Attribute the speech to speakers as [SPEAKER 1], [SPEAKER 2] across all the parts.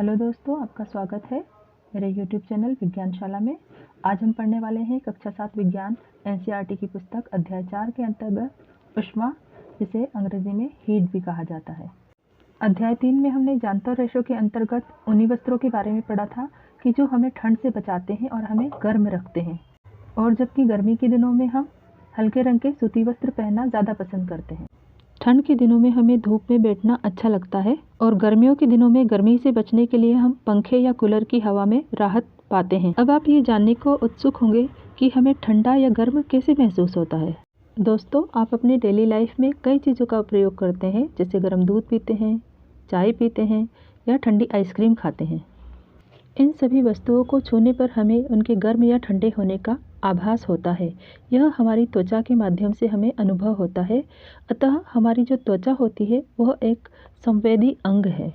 [SPEAKER 1] Hello दोस्तों, आपका स्वागत है मेरे YouTube चैनल विज्ञानशाला में। आज हम पढ़ने वाले हैं कक्षा 7 विज्ञान NCERT की पुस्तक अध्याय 4 के अंतर्गत ऊष्मा, जिसे अंग्रेजी में हीट भी कहा जाता है। अध्याय 3 में हमने जानतर रेशों के अंतर्गत ऊनी वस्त्रों के बारे में पढ़ा था कि जो हमें ठंड से बचाते हैं और हमें गर्म रखते हैं, और जबकि गर्मी के दिनों में हम हल्के रंग के सूती वस्त्र पहनना ज़्यादा पसंद करते हैं। ठंड के दिनों में हमें धूप में बैठना अच्छा लगता है और गर्मियों के दिनों में गर्मी से बचने के लिए हम पंखे या कूलर की हवा में राहत पाते हैं। अब आप ये जानने को उत्सुक होंगे कि हमें ठंडा या गर्म कैसे महसूस होता है। दोस्तों, आप अपनी डेली लाइफ में कई चीज़ों का प्रयोग करते हैं, जैसे गर्म दूध पीते हैं, चाय पीते हैं या ठंडी आइसक्रीम खाते हैं। इन सभी वस्तुओं को छूने पर हमें उनके गर्म या ठंडे होने का आभास होता है। यह हमारी त्वचा के माध्यम से हमें अनुभव होता है। अतः हमारी जो त्वचा होती है वह एक संवेदी अंग है।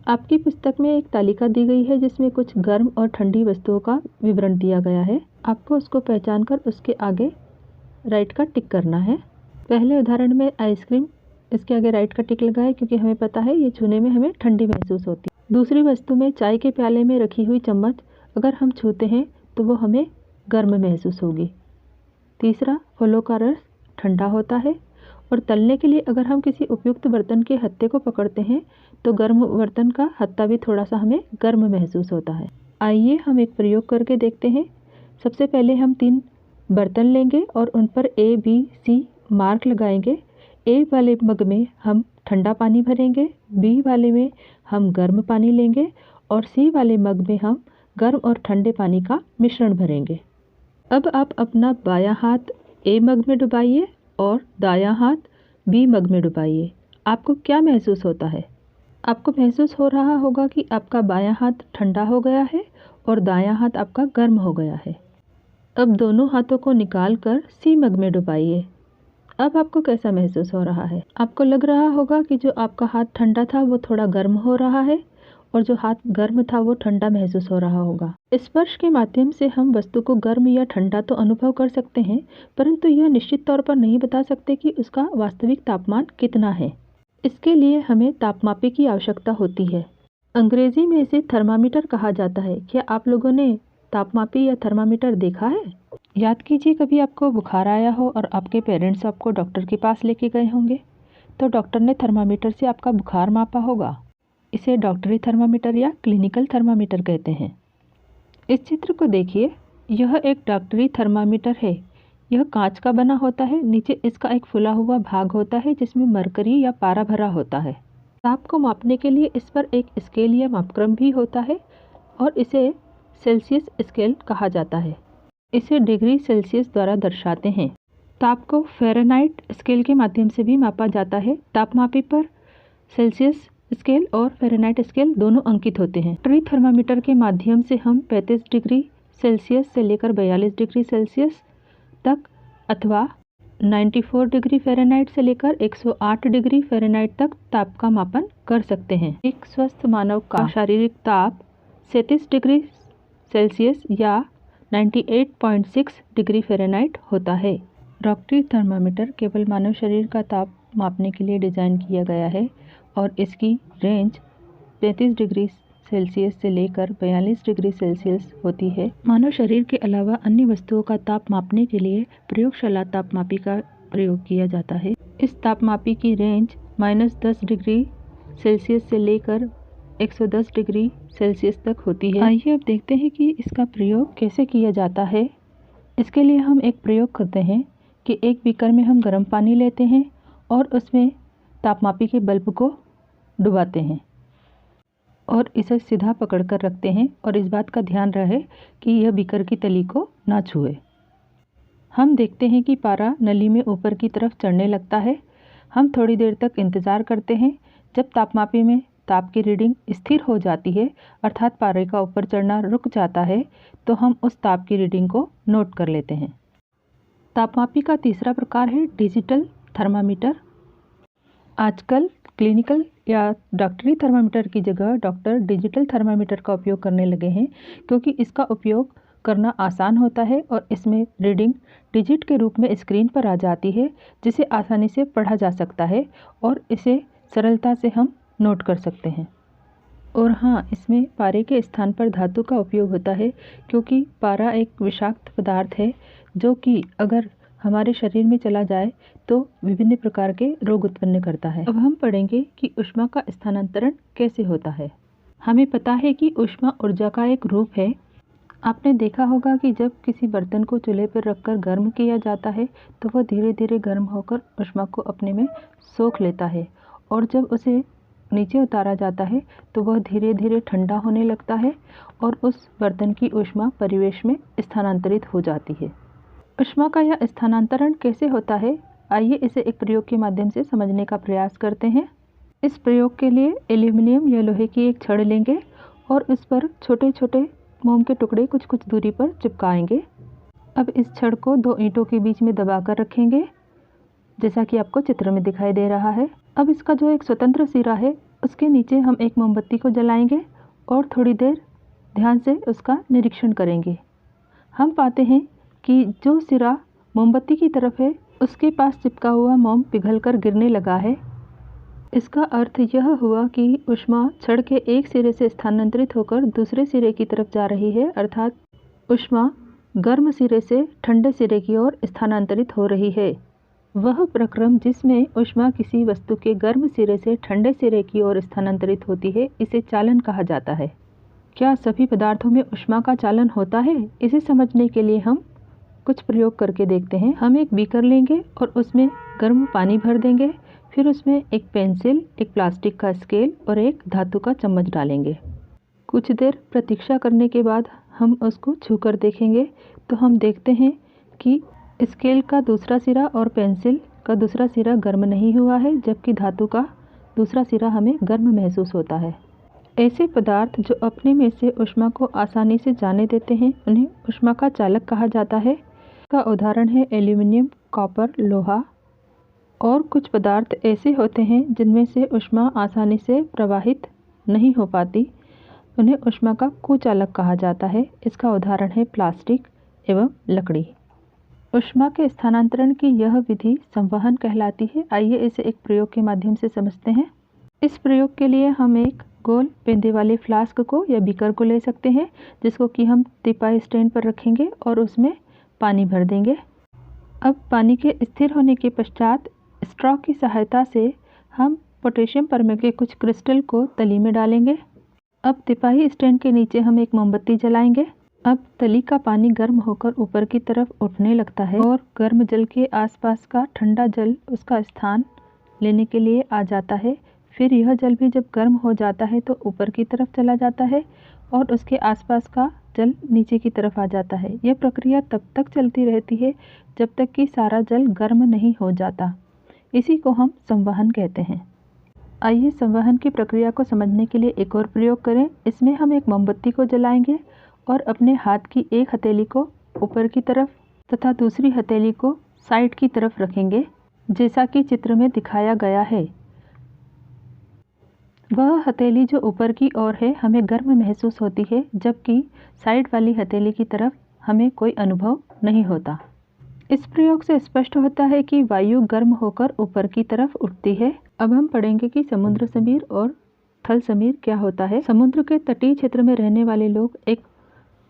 [SPEAKER 1] आपकी पुस्तक में एक तालिका दी गई है जिसमें कुछ गर्म और ठंडी वस्तुओं का विवरण दिया गया है। आपको उसको पहचान कर उसके आगे राइट का टिक करना है। पहले उदाहरण में आइसक्रीम, इसके आगे राइट का टिक लगा है क्योंकि हमें पता है ये छूने में हमें ठंडी महसूस होती है। दूसरी वस्तु में चाय के प्याले में रखी हुई चम्मच, अगर हम छूते हैं तो वो हमें गर्म महसूस होगी। तीसरा, फलों का रस ठंडा होता है। और तलने के लिए अगर हम किसी उपयुक्त बर्तन के हत्थे को पकड़ते हैं तो गर्म बर्तन का हत्था भी थोड़ा सा हमें गर्म महसूस होता है। आइए हम एक प्रयोग करके देखते हैं। सबसे पहले हम 3 बर्तन लेंगे और उन पर ABC मार्क लगाएंगे। ए वाले मग में हम ठंडा पानी भरेंगे, बी वाले में हम गर्म पानी लेंगे और सी वाले मग में हम गर्म और ठंडे पानी का मिश्रण भरेंगे। अब आप अपना बायां हाथ ए मग में डुबाइए और दायां हाथ बी मग में डुबाइए। आपको क्या महसूस होता है? आपको महसूस हो रहा होगा कि आपका बायां हाथ ठंडा हो गया है और दायां हाथ आपका गर्म हो गया है। अब दोनों हाथों को निकाल कर सी मग में डुबाइए। अब आपको कैसा महसूस हो रहा है? आपको लग रहा होगा कि जो आपका हाथ ठंडा था वो थोड़ा गर्म हो रहा है और जो हाथ गर्म था वो ठंडा महसूस हो रहा होगा। स्पर्श के माध्यम से हम वस्तु को गर्म या ठंडा तो अनुभव कर सकते हैं, परंतु यह निश्चित तौर पर नहीं बता सकते कि उसका वास्तविक तापमान कितना है। इसके लिए हमें तापमापी की आवश्यकता होती है। अंग्रेजी में इसे थर्मामीटर कहा जाता है। क्या आप लोगों ने तापमापी या थर्मामीटर देखा है? याद कीजिए, कभी आपको बुखार आया हो और आपके पेरेंट्स आपको डॉक्टर के पास लेके गए होंगे, तो डॉक्टर ने थर्मामीटर से आपका बुखार मापा होगा। इसे डॉक्टरी थर्मामीटर या क्लिनिकल थर्मामीटर कहते हैं। इस चित्र को देखिए, यह एक डॉक्टरी थर्मामीटर है। यह कांच का बना होता है। नीचे इसका एक फुला हुआ भाग होता है जिसमें मरकरी या पारा भरा होता है। ताप को मापने के लिए इस पर एक स्केल या मापक्रम भी होता है और इसे सेल्सियस स्केल कहा जाता है। इसे डिग्री सेल्सियस द्वारा दर्शाते हैं। ताप को फ़ारेनहाइट स्केल के माध्यम से भी मापा जाता है। तापमापी पर सेल्सियस स्केल और फ़ारेनहाइट स्केल दोनों अंकित होते हैं। डॉक्टरी थर्मामीटर के माध्यम से हम 35 डिग्री सेल्सियस से लेकर 42 डिग्री सेल्सियस तक अथवा 94 डिग्री फ़ारेनहाइट से लेकर 108 डिग्री फ़ारेनहाइट तक ताप का मापन कर सकते हैं। एक स्वस्थ मानव का शारीरिक ताप 37 डिग्री सेल्सियस या 98.6 डिग्री फ़ारेनहाइट होता है। डॉक्टरी थर्मामीटर केवल मानव शरीर का ताप मापने के लिए डिज़ाइन किया गया है और इसकी रेंज 35 डिग्री सेल्सियस से लेकर 42 डिग्री सेल्सियस होती है। मानव शरीर के अलावा अन्य वस्तुओं का ताप मापने के लिए प्रयोगशाला तापमापी का प्रयोग किया जाता है। इस तापमापी की रेंज -10 डिग्री सेल्सियस से लेकर 110 डिग्री सेल्सियस तक होती है। आइए अब देखते हैं कि इसका प्रयोग कैसे किया जाता है। इसके लिए हम एक प्रयोग करते हैं कि एक बीकर में हम गर्म पानी लेते हैं और उसमें तापमापी के बल्ब को डुबाते हैं और इसे सीधा पकड़कर रखते हैं और इस बात का ध्यान रहे कि यह बीकर की तली को ना छुए। हम देखते हैं कि पारा नली में ऊपर की तरफ चढ़ने लगता है। हम थोड़ी देर तक इंतज़ार करते हैं। जब तापमापी में ताप की रीडिंग स्थिर हो जाती है, अर्थात पारे का ऊपर चढ़ना रुक जाता है, तो हम उस ताप की रीडिंग को नोट कर लेते हैं। तापमापी का तीसरा प्रकार है डिजिटल थर्मामीटर। आजकल क्लिनिकल या डॉक्टरी थर्मामीटर की जगह डॉक्टर डिजिटल थर्मामीटर का उपयोग करने लगे हैं, क्योंकि इसका उपयोग करना आसान होता है और इसमें रीडिंग डिजिट के रूप में स्क्रीन पर आ जाती है, जिसे आसानी से पढ़ा जा सकता है और इसे सरलता से हम नोट कर सकते हैं। और हाँ, इसमें पारे के स्थान पर धातु का उपयोग होता है, क्योंकि पारा एक विषाक्त पदार्थ है जो कि अगर हमारे शरीर में चला जाए तो विभिन्न प्रकार के रोग उत्पन्न करता है। अब हम पढ़ेंगे कि ऊष्मा का स्थानांतरण कैसे होता है। हमें पता है कि ऊष्मा ऊर्जा का एक रूप है। आपने देखा होगा कि जब किसी बर्तन को चूल्हे पर रखकर गर्म किया जाता है तो वह धीरे धीरे गर्म होकर ऊष्मा को अपने में सोख लेता है, और जब उसे नीचे उतारा जाता है तो वह धीरे धीरे ठंडा होने लगता है और उस बर्तन की ऊष्मा परिवेश में स्थानांतरित हो जाती है। ऊष्मा का यह स्थानांतरण कैसे होता है, आइए इसे एक प्रयोग के माध्यम से समझने का प्रयास करते हैं। इस प्रयोग के लिए एल्यूमिनियम या लोहे की एक छड़ लेंगे और इस पर छोटे छोटे मोम के टुकड़े कुछ कुछ दूरी पर चिपकाएंगे। अब इस छड़ को दो ईंटों के बीच में दबाकर रखेंगे, जैसा कि आपको चित्र में दिखाई दे रहा है। अब इसका जो एक स्वतंत्र सिरा है उसके नीचे हम एक मोमबत्ती को जलाएंगे और थोड़ी देर ध्यान से उसका निरीक्षण करेंगे। हम पाते हैं कि जो सिरा मोमबत्ती की तरफ है उसके पास चिपका हुआ मोम पिघलकर गिरने लगा है। इसका अर्थ यह हुआ कि ऊष्मा छड़ के एक सिरे से स्थानांतरित होकर दूसरे सिरे की तरफ जा रही है, अर्थात ऊष्मा गर्म सिरे से ठंडे सिरे की ओर स्थानांतरित हो रही है। वह प्रक्रम जिसमें ऊष्मा किसी वस्तु के गर्म सिरे से ठंडे सिरे की ओर स्थानांतरित होती है, इसे चालन कहा जाता है। क्या सभी पदार्थों में ऊष्मा का चालन होता है? इसे समझने के लिए हम कुछ प्रयोग करके देखते हैं। हम एक बीकर लेंगे और उसमें गर्म पानी भर देंगे, फिर उसमें एक पेंसिल, एक प्लास्टिक का स्केल और एक धातु का चम्मच डालेंगे। कुछ देर प्रतीक्षा करने के बाद हम उसको छूकर देखेंगे तो हम देखते हैं कि स्केल का दूसरा सिरा और पेंसिल का दूसरा सिरा गर्म नहीं हुआ है, जबकि धातु का दूसरा सिरा हमें गर्म महसूस होता है। ऐसे पदार्थ जो अपने में से ऊष्मा को आसानी से जाने देते हैं उन्हें ऊष्मा का चालक कहा जाता है। इसका उदाहरण है एल्यूमिनियम, कॉपर, लोहा। और कुछ पदार्थ ऐसे होते हैं जिनमें से ऊष्मा आसानी से प्रवाहित नहीं हो पाती, उन्हें ऊष्मा का कुचालक कहा जाता है। इसका उदाहरण है प्लास्टिक एवं लकड़ी। ऊष्मा के स्थानांतरण की यह विधि संवहन कहलाती है। आइए इसे एक प्रयोग के माध्यम से समझते हैं। इस प्रयोग के लिए हम एक गोल पेंदे वाले फ्लास्क को या बीकर को ले सकते हैं, जिसको कि हम तिपाई स्टैंड पर रखेंगे और उसमें पानी भर देंगे। अब पानी के स्थिर होने के पश्चात स्ट्रॉ की सहायता से हम पोटेशियम परमैंगनेट के कुछ क्रिस्टल को तली में डालेंगे। अब तिपाही स्टैंड के नीचे हम एक मोमबत्ती जलाएंगे। अब तली का पानी गर्म होकर ऊपर की तरफ उठने लगता है और गर्म जल के आसपास का ठंडा जल उसका स्थान लेने के लिए आ जाता है। फिर यह जल भी जब गर्म हो जाता है तो ऊपर की तरफ चला जाता है और उसके आसपास का जल नीचे की तरफ आ जाता है। यह प्रक्रिया तब तक चलती रहती है जब तक कि सारा जल गर्म नहीं हो जाता। इसी को हम संवहन कहते हैं। आइए संवहन की प्रक्रिया को समझने के लिए एक और प्रयोग करें। इसमें हम एक मोमबत्ती को जलाएंगे और अपने हाथ की एक हथेली को ऊपर की तरफ तथा दूसरी हथेली को साइड की तरफ रखेंगे, जैसा कि चित्र में दिखाया गया है। वह हथेली जो ऊपर की ओर है हमें गर्म महसूस होती है, जबकि साइड वाली हथेली की तरफ हमें कोई अनुभव नहीं होता। इस प्रयोग से स्पष्ट होता है कि वायु गर्म होकर ऊपर की तरफ उठती है। अब हम पढ़ेंगे कि समुद्र समीर और थल समीर क्या होता है। समुद्र के तटीय क्षेत्र में रहने वाले लोग एक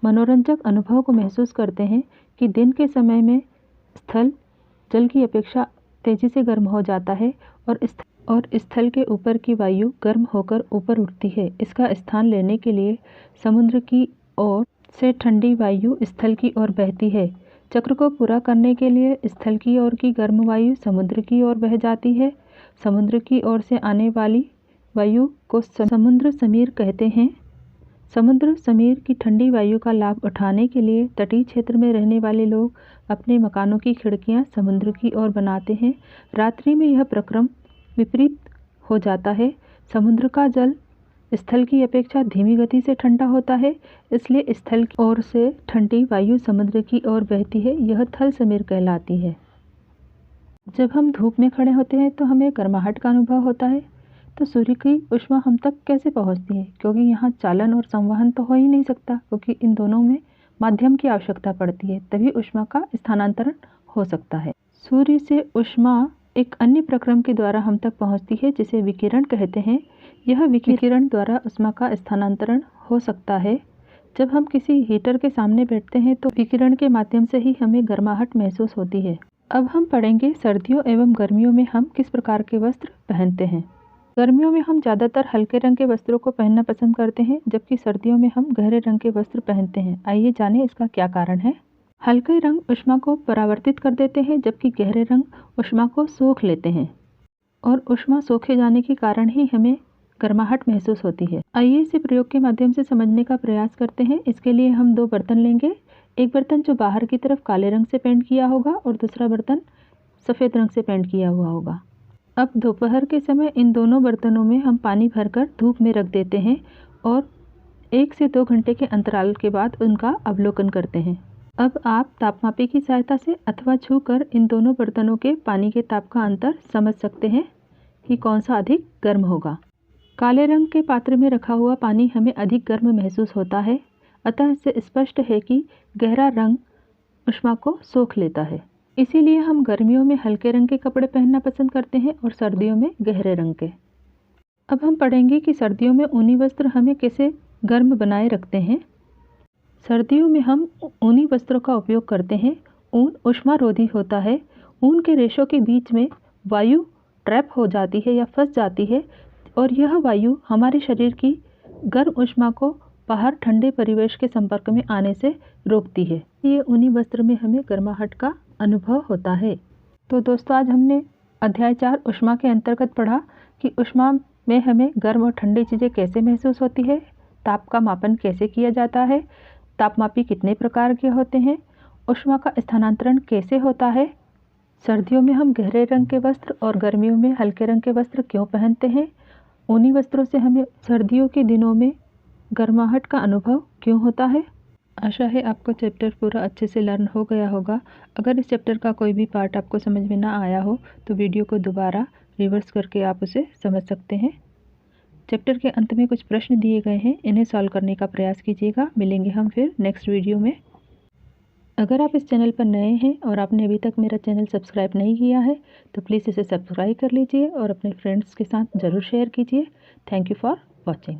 [SPEAKER 1] मनोरंजक अनुभव को महसूस करते हैं कि दिन के समय में स्थल जल की अपेक्षा तेजी से गर्म हो जाता है और स्थल के ऊपर की वायु गर्म होकर ऊपर उठती है। इसका स्थान लेने के लिए समुद्र की ओर से ठंडी वायु स्थल की ओर बहती है। चक्र को पूरा करने के लिए स्थल की ओर की गर्म वायु समुद्र की ओर बह जाती है। समुद्र की ओर से आने वाली वायु को समुद्र समीर कहते हैं। समुद्र समीर की ठंडी वायु का लाभ उठाने के लिए तटीय क्षेत्र में रहने वाले लोग अपने मकानों की खिड़कियां समुद्र की ओर बनाते हैं। रात्रि में यह प्रक्रम विपरीत हो जाता है। समुद्र का जल स्थल की अपेक्षा धीमी गति से ठंडा होता है, इसलिए स्थल की ओर से ठंडी वायु समुद्र की ओर बहती है। यह थल समीर कहलाती है। जब हम धूप में खड़े होते हैं तो हमें गर्माहट का अनुभव होता है, तो सूर्य की ऊष्मा हम तक कैसे पहुंचती है? क्योंकि यहाँ चालन और संवहन तो हो ही नहीं सकता, क्योंकि इन दोनों में माध्यम की आवश्यकता पड़ती है, तभी ऊष्मा का स्थानांतरण हो सकता है। सूर्य से ऊष्मा एक अन्य प्रक्रम के द्वारा हम तक पहुंचती है, जिसे विकिरण कहते हैं। यह विकिरण द्वारा ऊष्मा का स्थानांतरण हो सकता है। जब हम किसी हीटर के सामने बैठते हैं तो विकिरण के माध्यम से ही हमें गर्माहट महसूस होती है। अब हम पढ़ेंगे सर्दियों एवं गर्मियों में हम किस प्रकार के वस्त्र पहनते हैं। गर्मियों में हम ज़्यादातर हल्के रंग के वस्त्रों को पहनना पसंद करते हैं, जबकि सर्दियों में हम गहरे रंग के वस्त्र पहनते हैं। आइए जानें इसका क्या कारण है। हल्के रंग ऊष्मा को परावर्तित कर देते हैं, जबकि गहरे रंग ऊष्मा को सोख लेते हैं और ऊष्मा सोखे जाने के कारण ही हमें गर्माहट महसूस होती है। आइए इसे प्रयोग के माध्यम से समझने का प्रयास करते हैं। इसके लिए हम 2 बर्तन लेंगे। एक बर्तन जो बाहर की तरफ काले रंग से पेंट किया होगा और दूसरा बर्तन सफ़ेद रंग से पेंट किया हुआ होगा। अब दोपहर के समय इन दोनों बर्तनों में हम पानी भरकर धूप में रख देते हैं और 1 से 2 घंटे के अंतराल के बाद उनका अवलोकन करते हैं। अब आप तापमापी की सहायता से अथवा छूकर इन दोनों बर्तनों के पानी के ताप का अंतर समझ सकते हैं कि कौन सा अधिक गर्म होगा। काले रंग के पात्र में रखा हुआ पानी हमें अधिक गर्म महसूस होता है, अतः इससे स्पष्ट है कि गहरा रंग ऊष्मा को सोख लेता है। इसीलिए हम गर्मियों में हल्के रंग के कपड़े पहनना पसंद करते हैं और सर्दियों में गहरे रंग के। अब हम पढ़ेंगे कि सर्दियों में ऊनी वस्त्र हमें कैसे गर्म बनाए रखते हैं। सर्दियों में हम ऊनी वस्त्रों का उपयोग करते हैं। ऊन ऊष्मारोधी होता है। ऊन के रेशों के बीच में वायु ट्रैप हो जाती है या फंस जाती है और यह वायु हमारे शरीर की गर्म ऊष्मा को बाहर ठंडे परिवेश के संपर्क में आने से रोकती है। ये ऊनी वस्त्र में हमें गर्माहट का अनुभव होता है। तो दोस्तों, आज हमने अध्याय 4 ऊष्मा के अंतर्गत पढ़ा कि ऊष्मा में हमें गर्म और ठंडी चीज़ें कैसे महसूस होती है, ताप का मापन कैसे किया जाता है, तापमापी कितने प्रकार के होते हैं, ऊष्मा का स्थानांतरण कैसे होता है, सर्दियों में हम गहरे रंग के वस्त्र और गर्मियों में हल्के रंग के वस्त्र क्यों पहनते हैं, ऊनी वस्त्रों से हमें सर्दियों के दिनों में गर्माहट का अनुभव क्यों होता है। आशा है आपको चैप्टर पूरा अच्छे से लर्न हो गया होगा। अगर इस चैप्टर का कोई भी पार्ट आपको समझ में ना आया हो तो वीडियो को दोबारा रिवर्स करके आप उसे समझ सकते हैं। चैप्टर के अंत में कुछ प्रश्न दिए गए हैं, इन्हें सॉल्व करने का प्रयास कीजिएगा। मिलेंगे हम फिर नेक्स्ट वीडियो में। अगर आप इस चैनल पर नए हैं और आपने अभी तक मेरा चैनल सब्सक्राइब नहीं किया है तो प्लीज़ इसे सब्सक्राइब कर लीजिए और अपने फ्रेंड्स के साथ ज़रूर शेयर कीजिए। Thank you for watching.